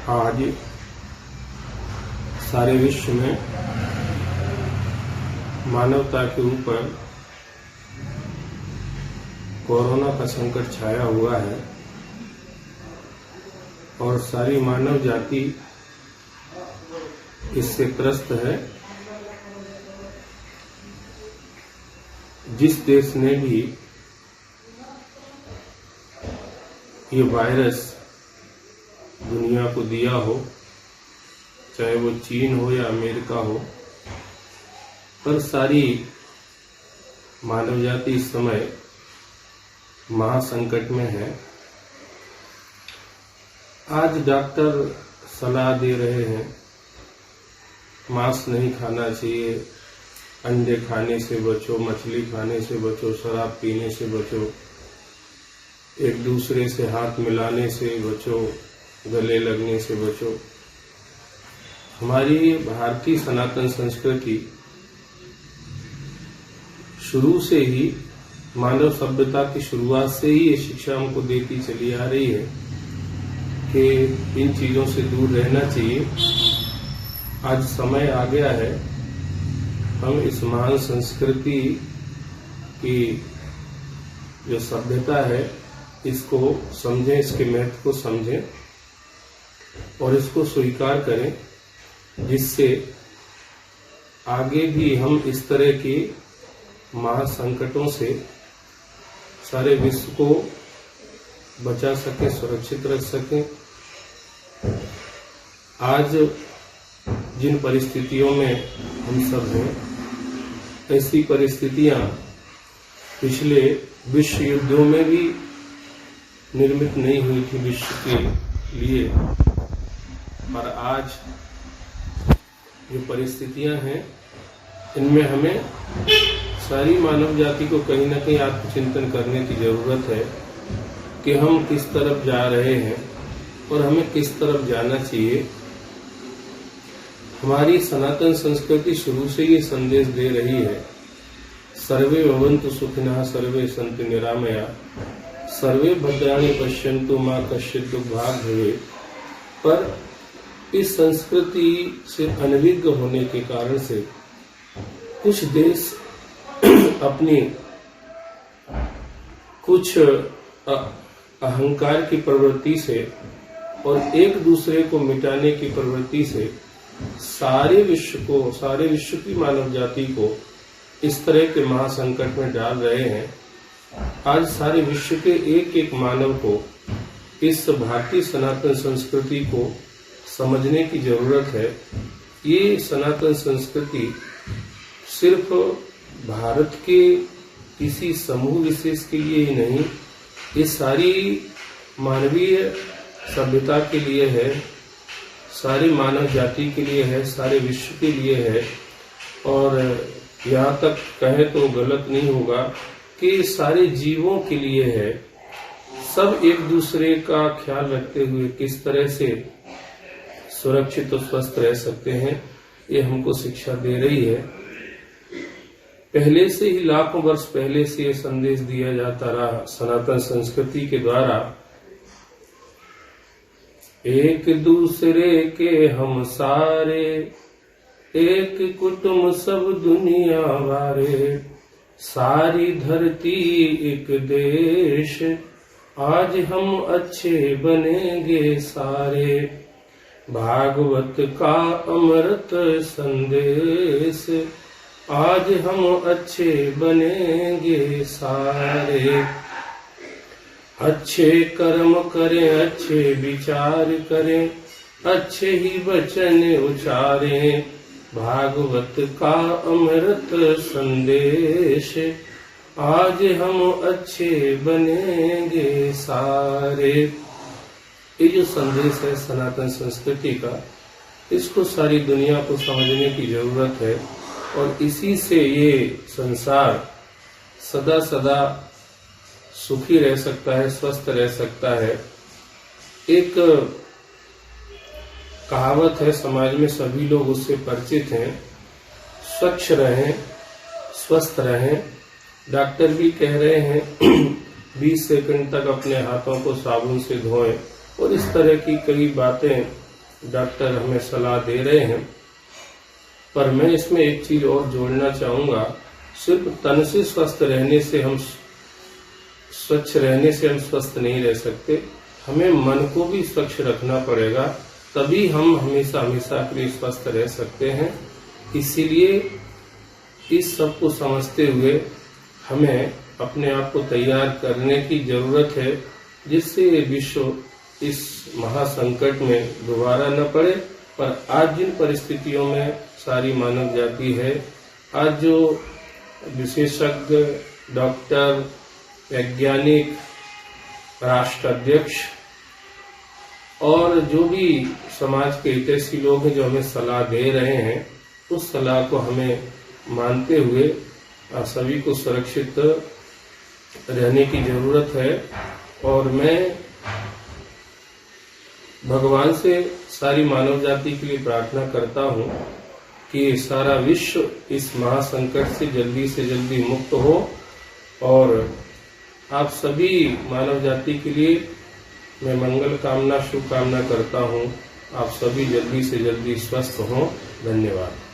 आज सारे विश्व में मानवता के ऊपर कोरोना का संकट छाया हुआ है और सारी मानव जाति इससे त्रस्त है। जिस देश ने भी ये वायरस दुनिया को दिया हो, चाहे वो चीन हो या अमेरिका हो, पर सारी मानव जाति इस समय महासंकट में है। आज डॉक्टर सलाह दे रहे हैं मांस नहीं खाना चाहिए, अंडे खाने से बचो, मछली खाने से बचो, शराब पीने से बचो, एक दूसरे से हाथ मिलाने से बचो, गले लगने से बचो। हमारी भारतीय सनातन संस्कृति शुरू से ही, मानव सभ्यता की शुरुआत से ही ये शिक्षा हमको देती चली आ रही है कि इन चीजों से दूर रहना चाहिए। आज समय आ गया है हम इस महान संस्कृति की जो सभ्यता है इसको समझें, इसके महत्व को समझें और इसको स्वीकार करें, जिससे आगे भी हम इस तरह के महासंकटों से सारे विश्व को बचा सकें, सुरक्षित रख सकें। आज जिन परिस्थितियों में हम सब हैं, ऐसी परिस्थितियां पिछले विश्व युद्धों में भी निर्मित नहीं हुई थी विश्व के लिए, और आज जो परिस्थितियां हैं इनमें हमें सारी मानव जाति को कहीं ना कहीं आत्मचिंतन करने की जरूरत है कि हम किस तरफ जा रहे हैं और हमें किस तरफ जाना चाहिए। हमारी सनातन संस्कृति शुरू से ये संदेश दे रही है, सर्वे भवन्तु सुखिनः सर्वे सन्तु निरामया सर्वे भद्राणि पश्यन्तु मा कश्चित् दुर्भाग् भवेत्। पर इस संस्कृति से अनभिज्ञ होने के कारण से कुछ देश अपनी कुछ अहंकार की प्रवृत्ति से और एक दूसरे को मिटाने की प्रवृत्ति से सारे विश्व की मानव जाति को इस तरह के महासंकट में डाल रहे हैं। आज सारे विश्व के एक एक मानव को इस भारतीय सनातन संस्कृति को समझने की जरूरत है। ये सनातन संस्कृति सिर्फ भारत के किसी समूह विशेष के लिए ही नहीं, ये सारी मानवीय सभ्यता के लिए है, सारी मानव जाति के लिए है, सारे विश्व के लिए है। और यहाँ तक कहे तो गलत नहीं होगा कि सारे जीवों के लिए है। सब एक दूसरे का ख्याल रखते हुए किस तरह से सुरक्षित और स्वस्थ रह सकते हैं, ये हमको शिक्षा दे रही है। पहले से ही, लाखों वर्ष पहले से ये संदेश दिया जाता रहा सनातन संस्कृति के द्वारा, एक दूसरे के हम सारे, एक कुटुंब सब दुनिया वारे, सारी धरती एक देश, आज हम अच्छे बनेंगे सारे, भागवत का अमृत संदेश, आज हम अच्छे बनेंगे सारे। अच्छे कर्म करें, अच्छे विचार करें, अच्छे ही वचन उचारें, भागवत का अमृत संदेश, आज हम अच्छे बनेंगे सारे। ये जो संदेश है सनातन संस्कृति का, इसको सारी दुनिया को समझने की जरूरत है और इसी से ये संसार सदा सदा सुखी रह सकता है, स्वस्थ रह सकता है। एक कहावत है, समाज में सभी लोग उससे परिचित हैं, स्वच्छ रहें, स्वस्थ रहें। डॉक्टर भी कह रहे हैं 20 सेकंड तक अपने हाथों को साबुन से धोएं और इस तरह की कई बातें डॉक्टर हमें सलाह दे रहे हैं, पर मैं इसमें एक चीज और जोड़ना चाहूंगा। सिर्फ तन से स्वस्थ रहने से हम स्वच्छ रहने से हम स्वस्थ नहीं रह सकते, हमें मन को भी स्वच्छ रखना पड़ेगा, तभी हम हमेशा हमेशा के लिए स्वस्थ रह सकते हैं। इसीलिए इस सब को समझते हुए हमें अपने आप को तैयार करने की जरूरत है, जिससे ये विश्व इस महासंकट में दोबारा न पड़े। पर आज जिन परिस्थितियों में सारी मानव जाति है, आज जो विशेषज्ञ, डॉक्टर, वैज्ञानिक, राष्ट्राध्यक्ष और जो भी समाज के हितैषी लोग हैं जो हमें सलाह दे रहे हैं, उस सलाह को हमें मानते हुए सभी को सुरक्षित रहने की जरूरत है। और मैं भगवान से सारी मानव जाति के लिए प्रार्थना करता हूँ कि सारा विश्व इस महासंकट से जल्दी मुक्त हो, और आप सभी मानव जाति के लिए मैं मंगल कामना, शुभकामना करता हूँ। आप सभी जल्दी से जल्दी स्वस्थ हों। धन्यवाद।